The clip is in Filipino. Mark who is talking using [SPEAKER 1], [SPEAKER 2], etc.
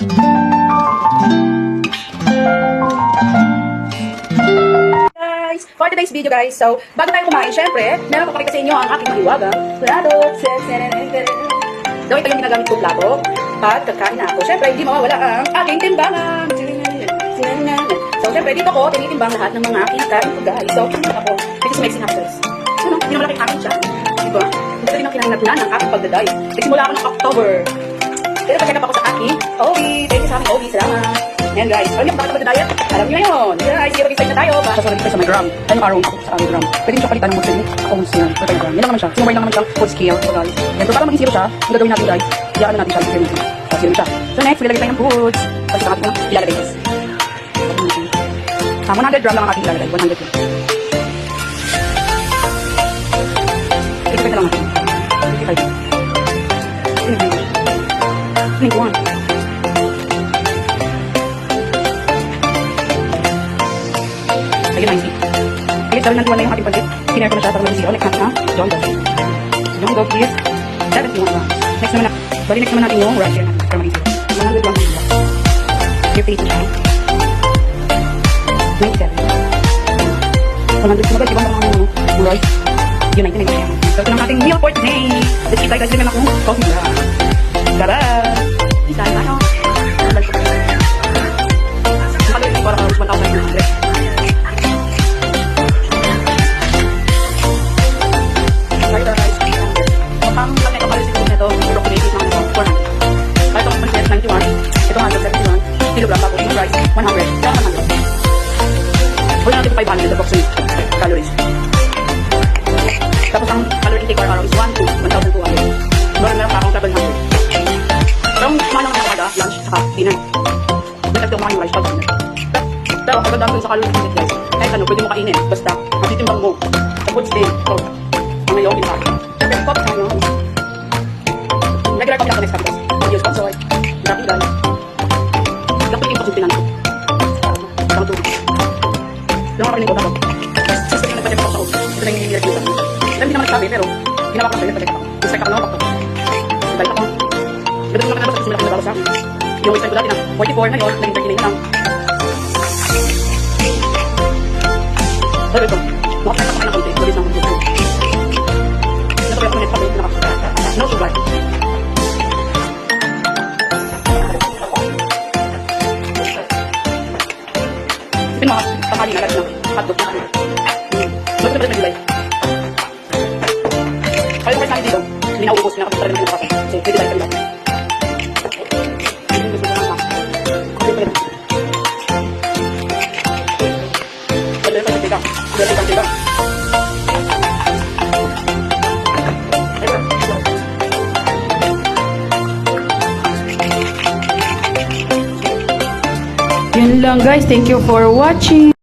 [SPEAKER 1] Guys, for today's video guys, so bago tayo kumain, syempre, meron ko pakita sa inyo ang aking mahiwagang plato. So ito yung ginagamit kong plato at kakain na ako. Syempre, hindi mawawala ang aking timbangan. So syempre, dito ko tinitimbang lahat ng mga kinakain ko guys. So, ako, dito sa Mexican Husters. Ano, hindi naman aking chan. Diba? Gusto din ang kinahanap-nan ng aking pagdaday. Nagsimula ako ng October. Pero pag-check up ako sa aking OB. Thank you sa aking OB. Salamat. Ayan guys, alam niyo kung bakit magda-diet? Alam niyo yun. Guys, zero exercise na tayo. Sasunod tayo sa my gram. Ano araw ako sa aming gram. Pwede siya palitan ng mood ring. Ako mo siya. Pwede gram. Yan lang naman siya. Sinumay lang naman siya. Food scale. So guys. Yan. So para maging zero siya, ang gagawin natin guys, iyaan natin siya. Zero siya. So zero siya. So next, ilalagay tayo ng foods. Pag sa ating ilalagay guys. 100 gram lang ang ating ilalagay. 100 gram. Ito lang natin. 55. 21. Ayun, 90. Sige, sabi ng 21 na yung ating palit. Kinare ko na siya para mag-zero. Next natin na, John Dog. John Dog is 71 grams. Next naman na, bali next naman natin yung rice here natin para mag-zero. 100 grams na siya. Give it siya. 97. 100 grams. Diba ang rice? Yun, 90 na siya. So, ito naman ating meal for today. Let's eat tayo guys. Bigyan akong coffee bra. Bye-bye! Isa na, ano? Makalagay ko para 1,900. Ang laki ng palisip ko nito, broccoli is ng 400. Ito ang pancit, 91. Ito 171 kilogram. Tapos yung rice, 100. Kaya 100. Wala natin 500 approximate calories. Tapos ang calorie intake per araw is 1,200. Meron pa akong 700. Pero ang kumain naman ng kada, lunch, saka dinner. May kumain yung rice, 500. Pero kapag dami sa calorie intake guys, kahit ano, pwede mo kainin. Basta, matitimbang mo. Sa food stain. So, ang ngayon, pinaka. Siyempre, yung coffee tayo. Regular coffee lang ko next time guys. Video sponsor. Grabe lang. Lapit yung pagsuntinan ko. Isang tubig. Lang ako rin ko tapos. Sister yung nagpa-check ako sa office. Ito na yung nire-review ko. Hindi naman nagsabi, pero ginawa ko na siya nagpa-check ako. Inspect ako naman ako. Dahil ako. Ganda naman nabasa kasi malaki na sa yung waistline ko dati na 44 ngayon, naging 39 na lang. Pero ito, makapag ako ng konti. Tulis ng konti. Natuloy ako ng next pag-ibig na no sugar. Ito mga pakali na agad ng hotdog na kanina. Ito na pala na gulay. Kaya ko sa akin dito, hindi na ubos na kapag talaga na pinapasok. So, pwede tayo kanila. Gusto ko lang ha. Kapag pala. Pwede pa yung tiga. Pwede pa yung tiga. Yun lang guys, thank you for watching.